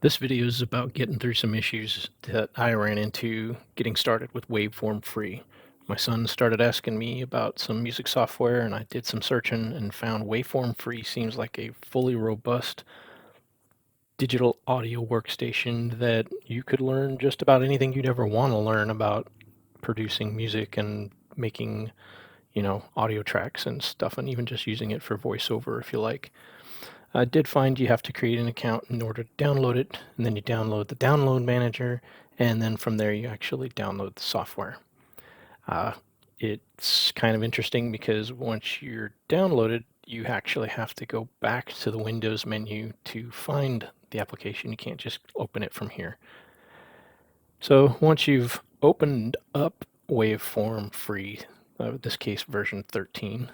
This video is about getting through some issues that I ran into getting started with Waveform free. My son started asking me about some music software, and I did some searching and found Waveform free seems like a fully robust digital audio workstation that you could learn just about anything you'd ever want to learn about producing music and making, audio tracks and stuff, and even just using it for voiceover if you like. I did find you have to create an account in order to download it, and then you download the download manager, and then from there you actually download the software. Uh, it's kind of interesting because once you're downloaded, you actually have to go back to the Windows menu to find the application. You can't just open it from here. So once you've opened up Waveform free, in this case version 13,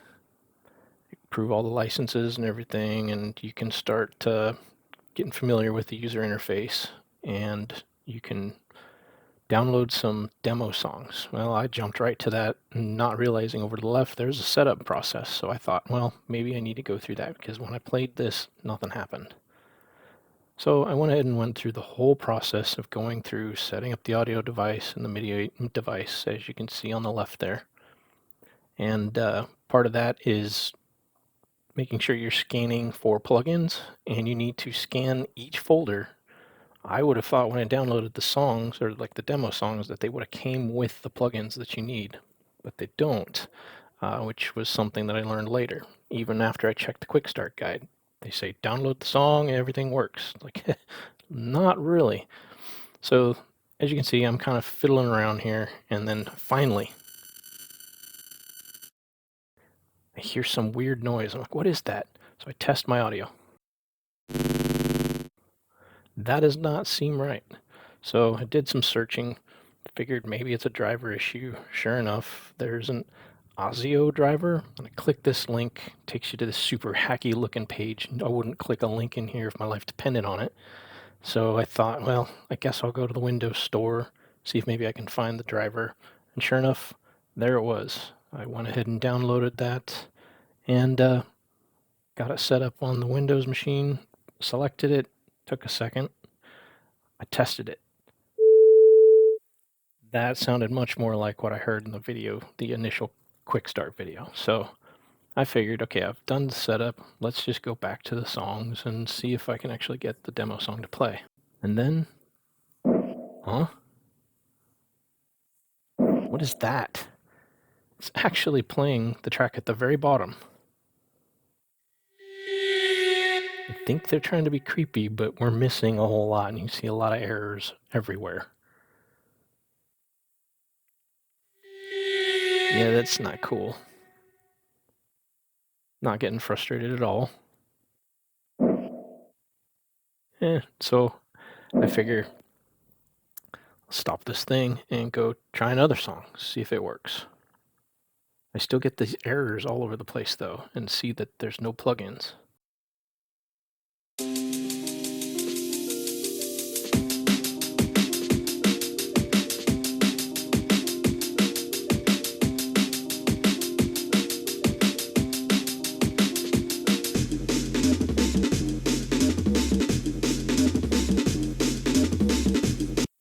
approve all the licenses and everything, and you can start getting familiar with the user interface, and you can download some demo songs. Well, I jumped right to that, not realizing over to the left there's a setup process. So I thought, well, maybe I need to go through that because when I played this, nothing happened. So I went ahead and went through the whole process of going through setting up the audio device and the MIDI device, as you can see on the left there. And part of that is making sure you're scanning for plugins, and you need to scan each folder. I would have thought when I downloaded the songs, or like the demo songs, that they would have came with the plugins that you need, but they don't, which was something that I learned later. Even after I checked the quick start guide, they say download the song and everything works. Like, not really. So as you can see, I'm kind of fiddling around here, and then finally I hear some weird noise. I'm like, what is that? So I test my audio. That does not seem right. So I did some searching, figured maybe it's a driver issue. Sure enough, there's an Audio driver. And I click this link, takes you to this super hacky looking page. I wouldn't click a link in here if my life depended on it. So I thought, well, I guess I'll go to the Windows Store, see if maybe I can find the driver. And sure enough, there it was. I went ahead and downloaded that and got it set up on the Windows machine, selected it, took a second. I tested it. That sounded much more like what I heard in the video, the initial quick start video. So I figured, okay, I've done the setup. Let's just go back to the songs and see if I can actually get the demo song to play. And then, huh? What is that? It's actually playing the track at the very bottom. I think they're trying to be creepy, but we're missing a whole lot, and you see a lot of errors everywhere. Yeah, that's not cool. Not getting frustrated at all. So I figure stop this thing and go try another song, see if it works. I still get these errors all over the place though, and see that there's no plugins.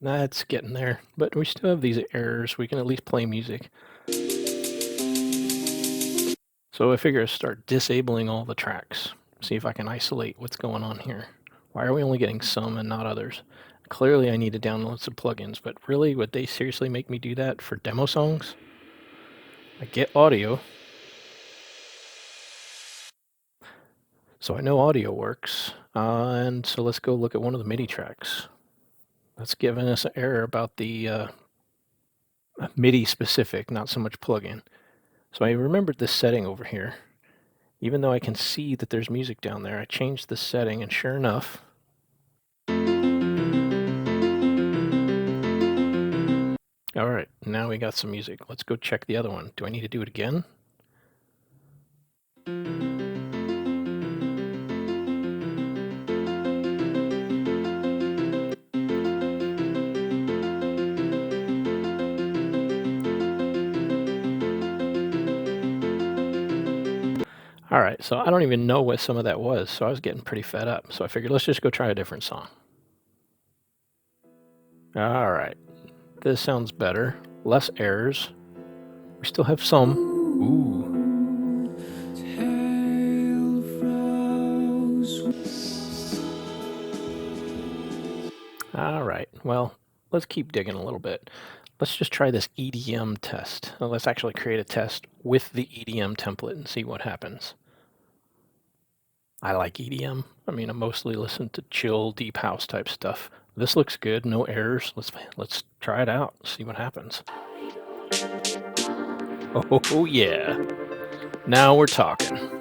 That's getting there, but we still have these errors. We can at least play music. So I figure I start disabling all the tracks, see if I can isolate what's going on here. Why are we only getting some and not others? Clearly I need to download some plugins, but really, would they seriously make me do that for demo songs? I get audio, so I know audio works, and so let's go look at one of the MIDI tracks. That's giving us an error about the MIDI specific, not so much plugin. So I remembered this setting over here. Even though I can see that there's music down there, I changed the setting, and sure enough, all right, now we got some music. Let's go check the other one. Do I need to do it again? All right, so I don't even know what some of that was, so I was getting pretty fed up. So I figured let's just go try a different song. All right, this sounds better. Less errors. We still have some. Ooh. All right, well, let's keep digging a little bit. Let's just try this EDM test. Let's actually create a test with the EDM template and see what happens. I like EDM. I mean, I mostly listen to chill, deep house type stuff. This looks good, no errors. Let's try it out, see what happens. Oh yeah. Now we're talking.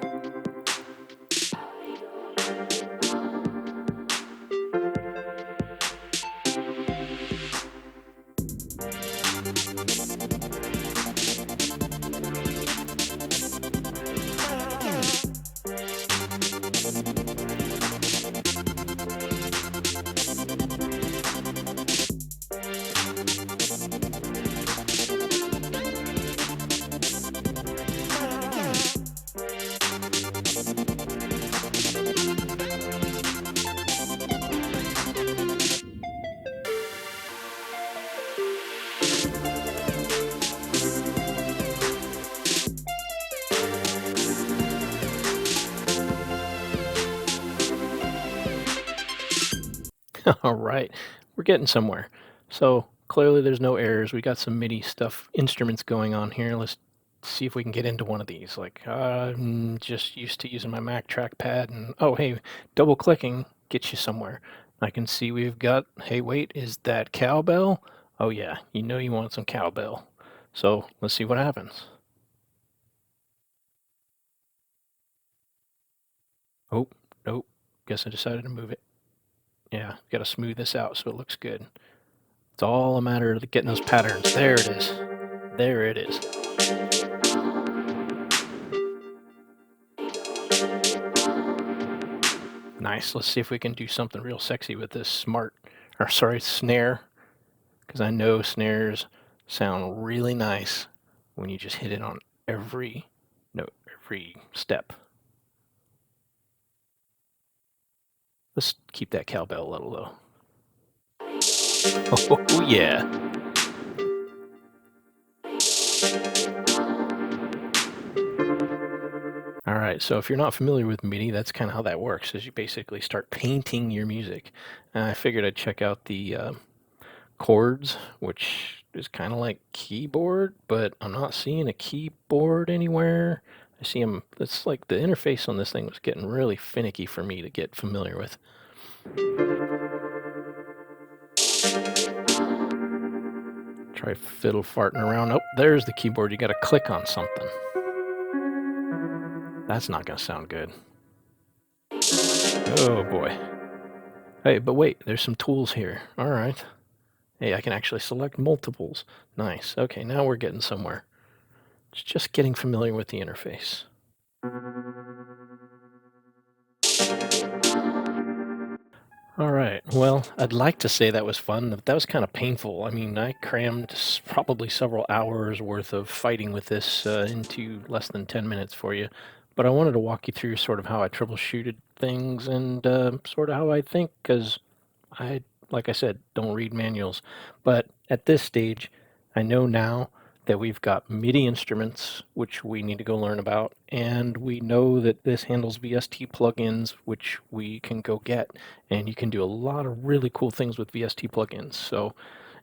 All right, we're getting somewhere. So clearly there's no errors. We got some MIDI stuff, instruments going on here. Let's see if we can get into one of these. Like, I'm just used to using my Mac trackpad, and oh, hey, double clicking gets you somewhere. I can see we've got, hey, wait, is that cowbell? Oh yeah, you know you want some cowbell. So let's see what happens. Oh, nope. Guess I decided to move it. Yeah, got to smooth this out so it looks good. It's all a matter of getting those patterns. There it is. There it is. Nice. Let's see if we can do something real sexy with this snare, because I know snares sound really nice when you just hit it on every note, every step. Let's keep that cowbell level though. Oh yeah. All right, so if you're not familiar with MIDI, that's kind of how that works, is you basically start painting your music. And I figured I'd check out the chords, which is kind of like keyboard, but I'm not seeing a keyboard anywhere. I see them, it's like the interface on this thing was getting really finicky for me to get familiar with. Try fiddle farting around. Oh, there's the keyboard. You got to click on something. That's not going to sound good. Oh boy. Hey, but wait, there's some tools here. All right. Hey, I can actually select multiples. Nice. Okay, now we're getting somewhere. It's just getting familiar with the interface. All right. Well, I'd like to say that was fun, but that was kind of painful. I mean, I crammed probably several hours worth of fighting with this into less than 10 minutes for you. But I wanted to walk you through sort of how I troubleshooted things and sort of how I think, because I, like I said, don't read manuals. But at this stage, I know now that we've got MIDI instruments, which we need to go learn about, and we know that this handles VST plugins, which we can go get, and you can do a lot of really cool things with VST plugins. So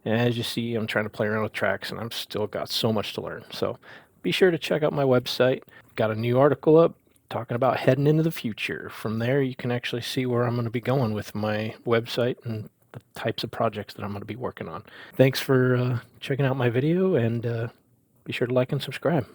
as you see, I'm trying to play around with tracks, and I've still got so much to learn. So be sure to check out my website. Got a new article up talking about heading into the future. From there, you can actually see where I'm going to be going with my website and the types of projects that I'm going to be working on. Thanks for checking out my video, and be sure to like and subscribe.